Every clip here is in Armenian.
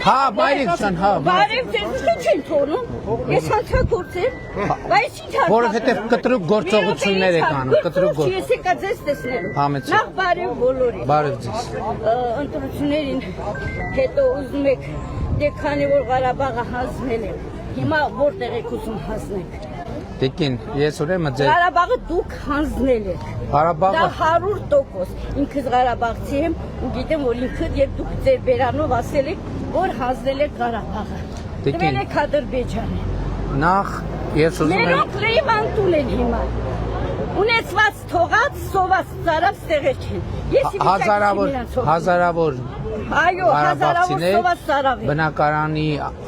Հա, բայրիքցան, հա։ Բարև ձեզ, ինչ չեն թողնում։ Ես հանցագործ եմ, բայց ինչ հարց։ Որովհետև կտրուկ գործողություններ եք անում, կտրուկ գործ։ Ես եկա ձեզ տեսնելու։ Համեցեք։ Նախ բարև բոլորին։ Բարև ձեզ։ Ընտրություններին հետո ուզում եք, դե քանի որ Ղարաբաղը հանձնել եք, հիմա որտեղ եք ուզում հանձնեք։ Տիկին, ես ուրեմն ձեր Ղարաբաղը դուք հանձնել եք։ Ղարաբաղը Դա 100%։ Ինքս Ղարաբաղցի եմ ու գիտեմ, որ ինքը եւ դուք ձեր բերանով ասել եք, որ հանձնել եք Ղարաբաղը։ Դվել եք Ադրբեջանը։ նախ ես ուզում եմ Մերոք լեյման տունել հիմա։ Ունեցված թողած, սոված ծարավ ստեղեր չեն։ հազարավոր Այո, հազարավոր սոված ծարավ են։ բնակարանի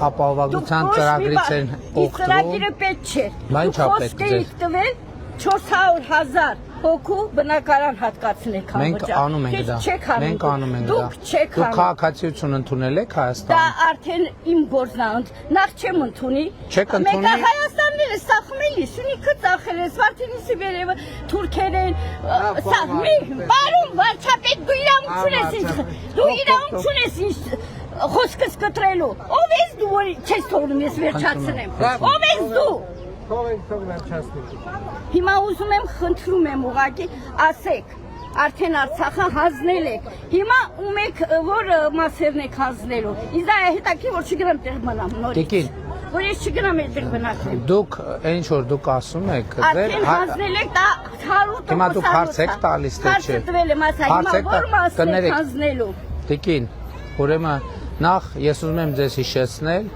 ապահովության ծրագրից են օգտվում։ Ծրագիրը պետք չէ։ Բայց չա պետք Խոսք եք տվել 400,000 հոգու բնակարան հատկացնեք Մենք համոջա։ անում ենք դա։ Մենք անում ենք դա։ Դուք չեք Դուք անում։ քաղաքացիություն ընդունել եք Դա Հայաստան։ արդեն իմ գործն է, նախ չեմ ընդունի։ Չեք ընդունի։ Մեկը Հայաստանն է սախմելի, Սյունիքը ծախել է, Սվարթինիսի վերևը թուրքեր են, սախմի։ Բարում վարչապետ, դու իրավունք չունես ինձ։ Դու իրավունք չունես ինձ խոսքս կտրելու։ Ով ես դու, որ չես թողնում ես վերջացնեմ։ Ով ես դու։ Հիմա ուզում եմ, խնդրում եմ ուղղակի, ասեք, արդեն Արցախը հանձնել եք, հիմա ում եք, որ մասերն եք հանձնելու, ինձ դա հետաքրքիր, որ չգնամ տեղ մնամ նորից, Տիկին, որ ես չգնամ այդտեղ բնակվեմ, դուք ինչ որ դուք ասում եք, արդեն հանձնել եք, դա 100%, Հիմա դուք հարց եք տալիս, թե չէ։ Հարցը տվել եմ, ասա, հիմա որ մասն եք հանձնելու։ Տիկին, ուրեմն նախ ես ուզում եմ ձեզ հիշեցնել,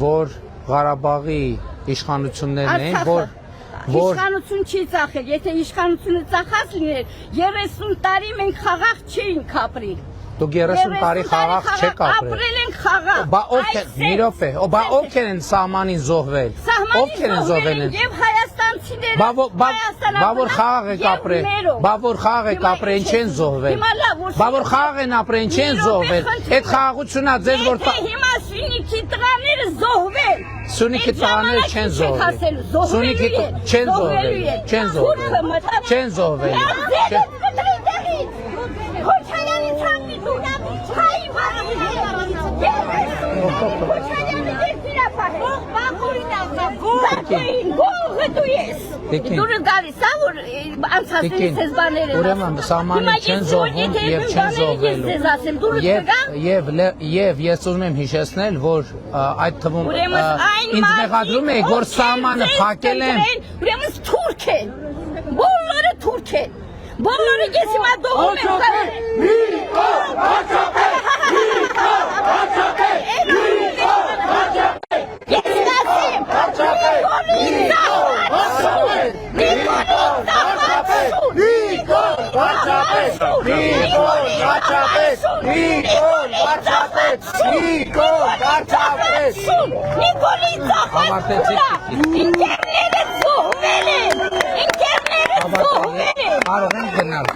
որ Ղարաբաղի իշխանություններն են, որ Իշխանություն չի ծախել, եթե իշխանությունը ծախած լիներ, 30 տարի մենք խաղաղ չէինք ապրել։ Դուք 30 տարի խաղաղ չեք ապրել։ Ապրել ենք խաղաղ։ Բա ովքեր, մի րոպե, բա ովքեր են սահմանին զոհվել։ Ովքեր են զոհվել են։ Եվ հայաստանցիները, Բա որ խաղաղ եք ապրել։ Բա որ խաղաղ եք ապրել, ինչ են զոհվել։ Բա որ խաղաղ են ապրել, ինչ են զոհվել։ Այդ խաղաղությունա ձեզ որ հիմա Սյունիքի տղաները զոհվել։ Սյունիքի տղաները չեն զոհվել։ Սյունիքի չեն զոհվել։ Չեն զոհվել։ Չեն զոհվել։ Քոչարյանի ցանկի դու հայ Դուրը գալիս է, որ անցածներից ես բաներ են Ուրեմն սահմանին չեն զոհվում և չեն զոհվելու և ես ուզում եմ հիշեցնել, որ այդ թվում ինձ մեղադրում եք, որ սահմանը փակել են Ուրեմն թուրք են, բոլորը թուրք են Բոլորը ես հիմա դողում եմ կարել Նիկոլ Վարչապետ, Նիկոլ Վարչապետ, Նիկոլ Վարչապետ Ես կասեմ, Նիկոլ Վարչապետ, Նիկոլ Վարչապետ, Նիկոլ Վարչապետ, Նիկոլ Վարչապետ, Նիկոլ Վարչապետ, Նիկոլ Վարչապետ Նիկոլի ծախեց ինքերները զոհվել են, ինքերները զոհվել են Կարող եմ գնալ,